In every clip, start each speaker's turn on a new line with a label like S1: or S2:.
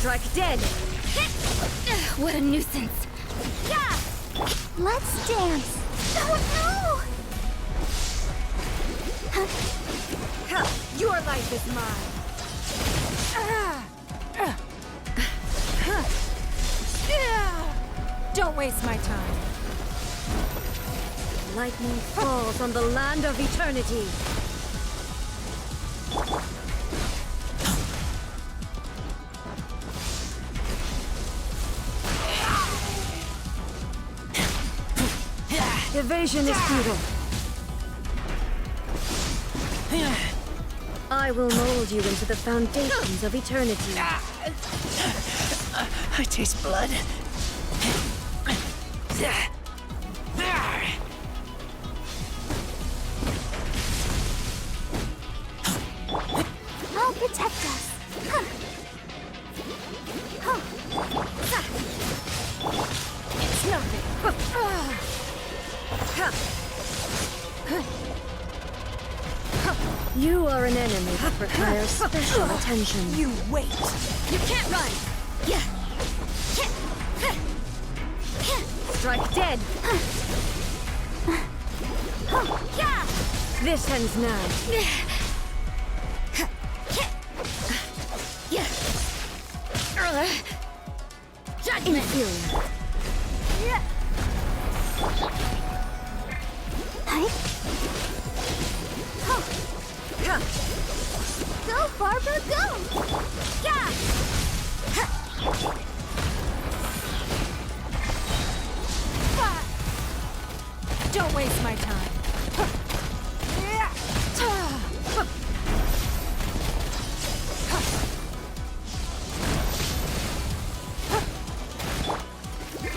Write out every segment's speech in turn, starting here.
S1: Strike dead! What a nuisance! Yeah!
S2: Let's dance. Oh no!
S1: Your life is mine! Don't waste my time. Lightning falls on the land of eternity. Evasion is futile. I will mold you into the foundations of eternity.
S3: I taste blood.
S2: I'll protect us.
S1: It's nothing. You are an enemy that requires special attention.
S3: You wait.
S1: You can't run! Yeah! Strike dead! This ends now. Judgment! Inferior.
S2: Go, Barbara, go!
S1: Yeah! Don't waste my time.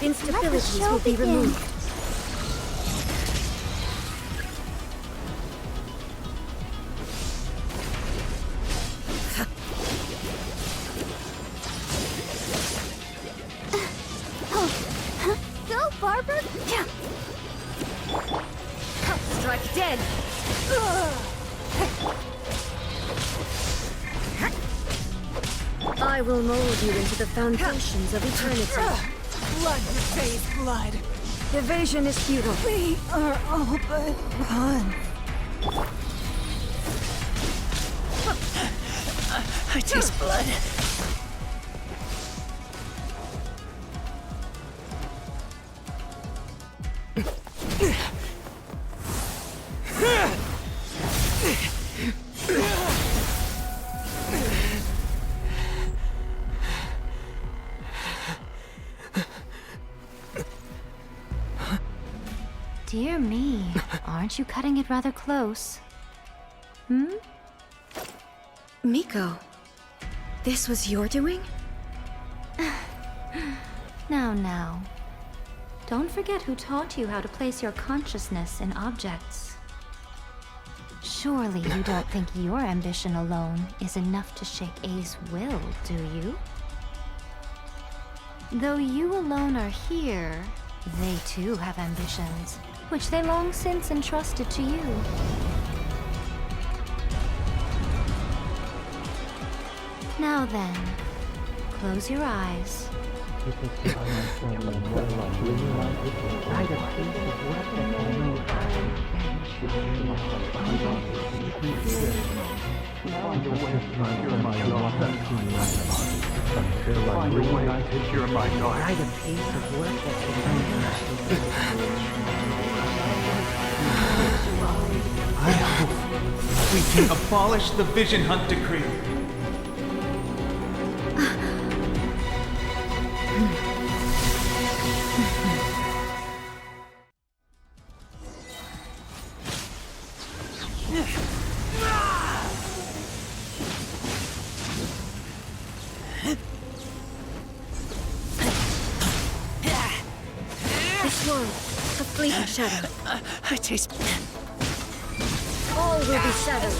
S1: Instabilities will be removed.
S2: Go, Barbara!
S1: Strike dead! I will mold you into the foundations of eternity.
S3: Blood repays blood.
S1: Evasion is futile.
S3: We are all but one. I taste blood.
S4: Dear me, aren't you cutting it rather close? Hmm?
S1: Miko, this was your doing?
S4: Now. Don't forget who taught you how to place your consciousness in objects. Surely you don't think your ambition alone is enough to shake A's will, do you? Though you alone are here, they too have ambitions, which they long since entrusted to you. Now then, close your eyes.
S5: I hope we can abolish the Vision Hunt Decree.
S1: This world, a fleeting shadow.
S3: I taste...
S1: All will be shadows.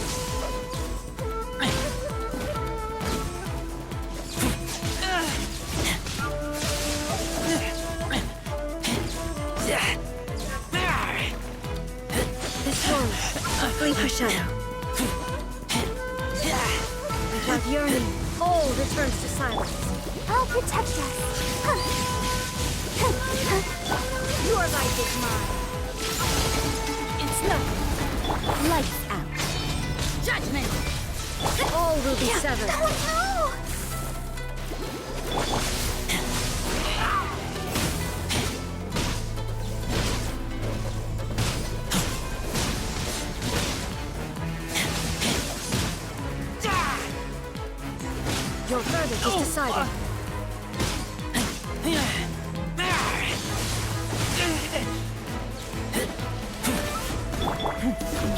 S1: This world, a fleeting shadow. Without yearning, all return.
S2: returns to silence. I'll protect us. Your life is mine.
S3: It's nothing.
S2: Lights out.
S1: Judgment!
S2: All will be severed. Oh no! Your verdict is decided.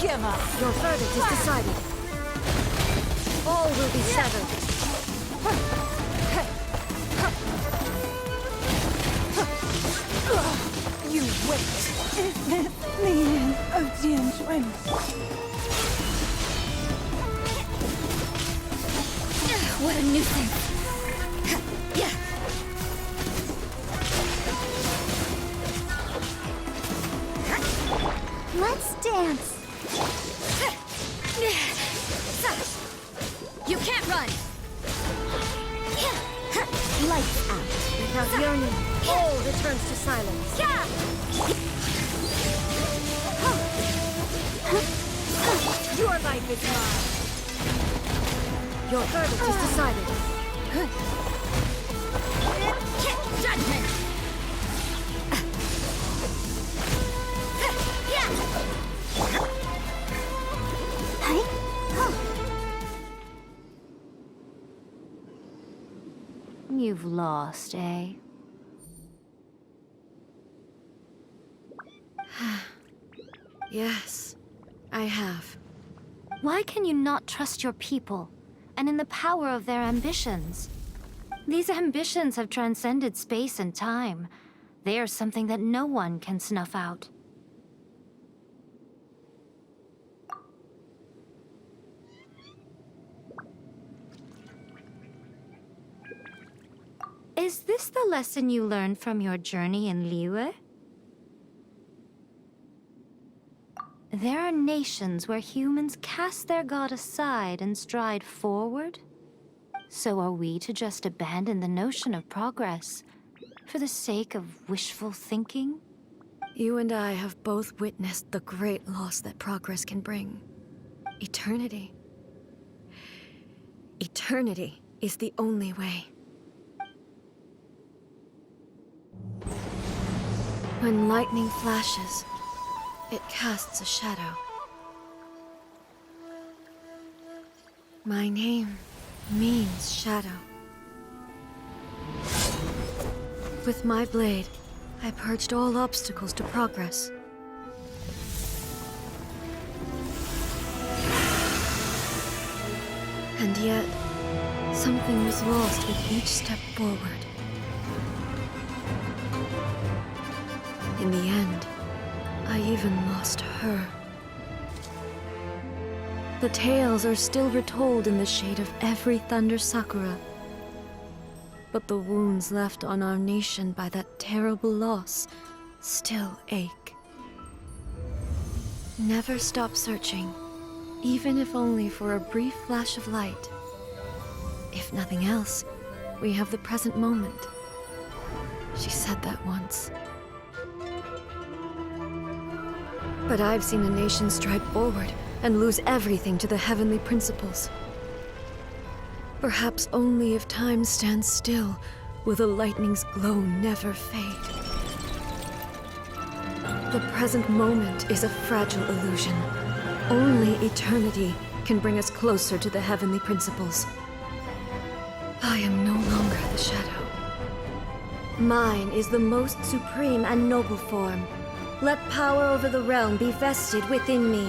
S3: Give up.
S2: Your verdict is decided. All will be severed.
S3: You wait. Is this the end of Genshin?
S1: What a nuisance! Yeah!
S2: Let's dance.
S1: You can't run!
S2: Lights out. Without yearning, all returns to silence.
S1: Yeah!
S2: Your life is mine. Your verdict is decided.
S1: Judgment!
S4: You've lost, eh?
S2: Yes, I have.
S4: Why can you not trust your people, and in the power of their ambitions? These ambitions have transcended space and time. They are something that no one can snuff out. Is this the lesson you learned from your journey in Liyue? There are nations where humans cast their god aside and stride forward. So are we to just abandon the notion of progress for the sake of wishful thinking?
S2: You and I have both witnessed the great loss that progress can bring. Eternity. Eternity is the only way. When lightning flashes, it casts a shadow. My name means shadow. With my blade, I purged all obstacles to progress. And yet, something was lost with each step forward. In the end, I even lost her. The tales are still retold in the shade of every Thunder Sakura. But the wounds left on our nation by that terrible loss still ache. Never stop searching, even if only for a brief flash of light. If nothing else, we have the present moment. She said that once. But I've seen a nation stride forward and lose everything to the heavenly principles. Perhaps only if time stands still will the lightning's glow never fade. The present moment is a fragile illusion. Only eternity can bring us closer to the heavenly principles. I am no longer the shadow. Mine is the most supreme and noble form. Let power over the realm be vested within me.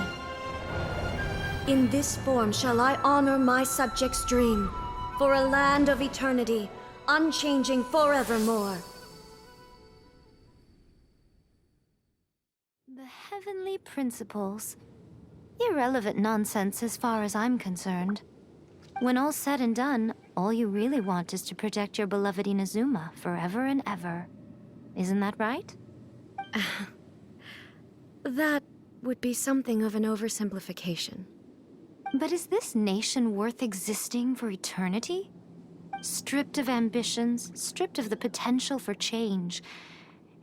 S2: In this form shall I honor my subjects' dream, for a land of eternity, unchanging forevermore.
S4: The heavenly principles. Irrelevant nonsense as far as I'm concerned. When all's said and done, all you really want is to protect your beloved Inazuma forever and ever. Isn't that right?
S2: That would be something of an oversimplification.
S4: But is this nation worth existing for eternity? stripped of ambitions, stripped of the potential for change.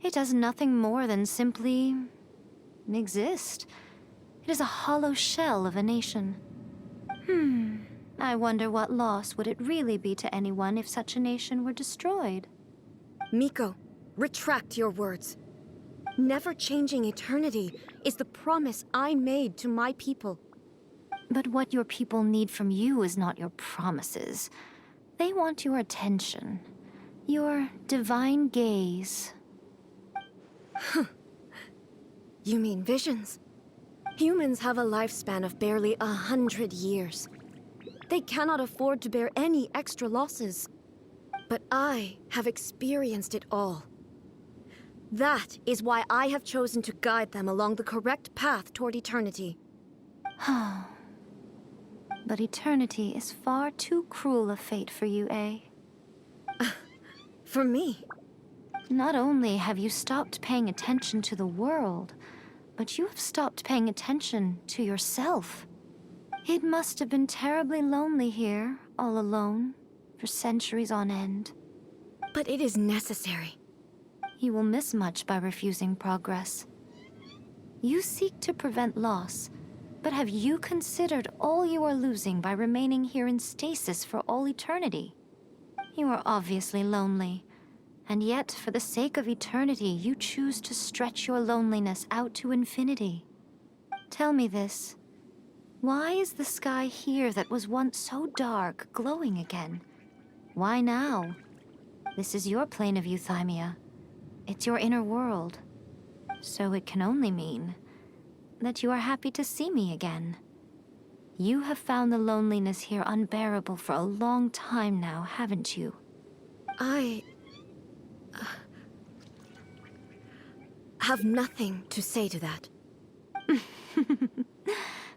S4: It does nothing more than simply exist. It is a hollow shell of a nation. I wonder what loss would it really be to anyone if such a nation were destroyed?
S2: Miko, retract your words. Never changing eternity is the promise I made to my people.
S4: But what your people need from you is not your promises. They want your attention, your divine gaze.
S2: You mean visions? Humans have a lifespan of barely 100 years. They cannot afford to bear any extra losses. But I have experienced it all. That is why I have chosen to guide them along the correct path toward eternity.
S4: But eternity is far too cruel a fate for you, eh?
S2: For me?
S4: Not only have you stopped paying attention to the world, but you have stopped paying attention to yourself. It must have been terribly lonely here, all alone, for centuries on end.
S2: But it is necessary.
S4: You will miss much by refusing progress. You seek to prevent loss, but have you considered all you are losing by remaining here in stasis for all eternity? You are obviously lonely, and yet for the sake of eternity, you choose to stretch your loneliness out to infinity. Tell me this. Why is the sky here that was once so dark glowing again? Why now? This is your plane of euthymia. It's your inner world. So it can only mean that you are happy to see me again. You have found the loneliness here unbearable for a long time now, haven't you?
S2: I have nothing to say to that.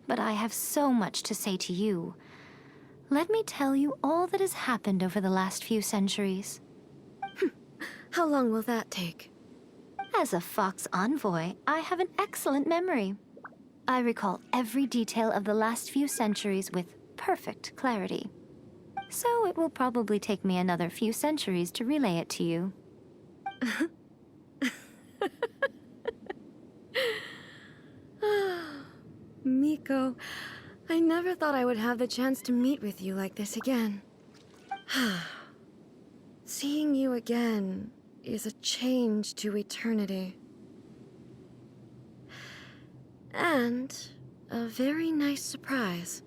S4: But I have so much to say to you. Let me tell you all that has happened over the last few centuries.
S2: How long will that take?
S4: As a Fox envoy, I have an excellent memory. I recall every detail of the last few centuries with perfect clarity. So it will probably take me another few centuries to relay it to you.
S2: Miko, I never thought I would have the chance to meet with you like this again. Seeing you again is a change to eternity. And a very nice surprise.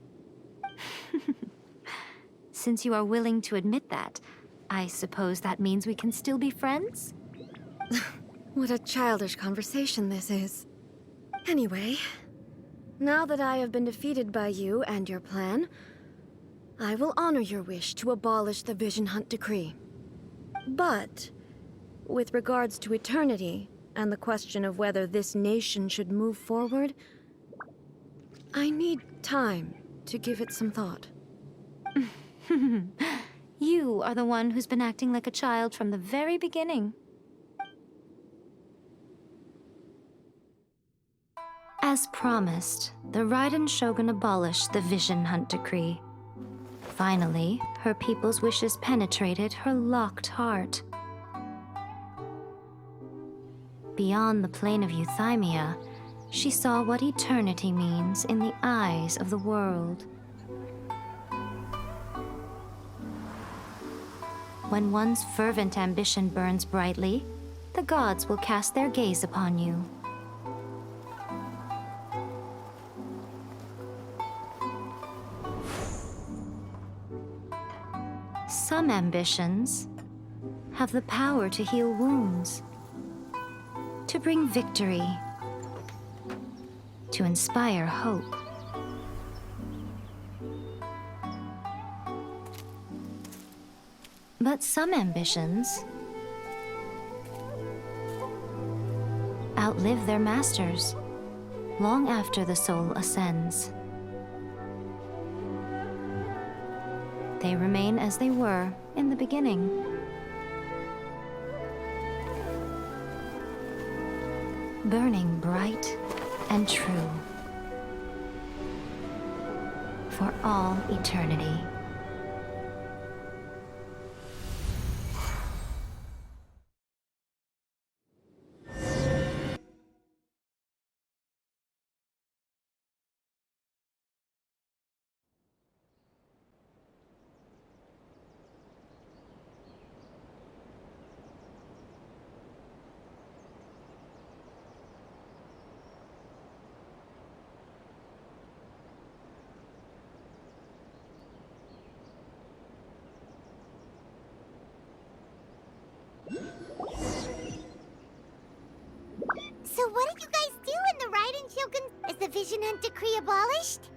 S4: Since you are willing to admit that, I suppose that means we can still be friends?
S2: What a childish conversation this is. Anyway, now that I have been defeated by you and your plan, I will honor your wish to abolish the Vision Hunt Decree. But, with regards to eternity, and the question of whether this nation should move forward, I need time to give it some thought.
S4: You are the one who's been acting like a child from the very beginning. As promised, the Raiden Shogun abolished the Vision Hunt Decree. Finally, her people's wishes penetrated her locked heart. Beyond the plane of euthymia, she saw what eternity means in the eyes of the world. When one's fervent ambition burns brightly, the gods will cast their gaze upon you. Some ambitions have the power to heal wounds, to bring victory, to inspire hope. But some ambitions outlive their masters long after the soul ascends. They remain as they were in the beginning. Burning bright and true for all eternity.
S6: Shogun? Is the vision and decree abolished?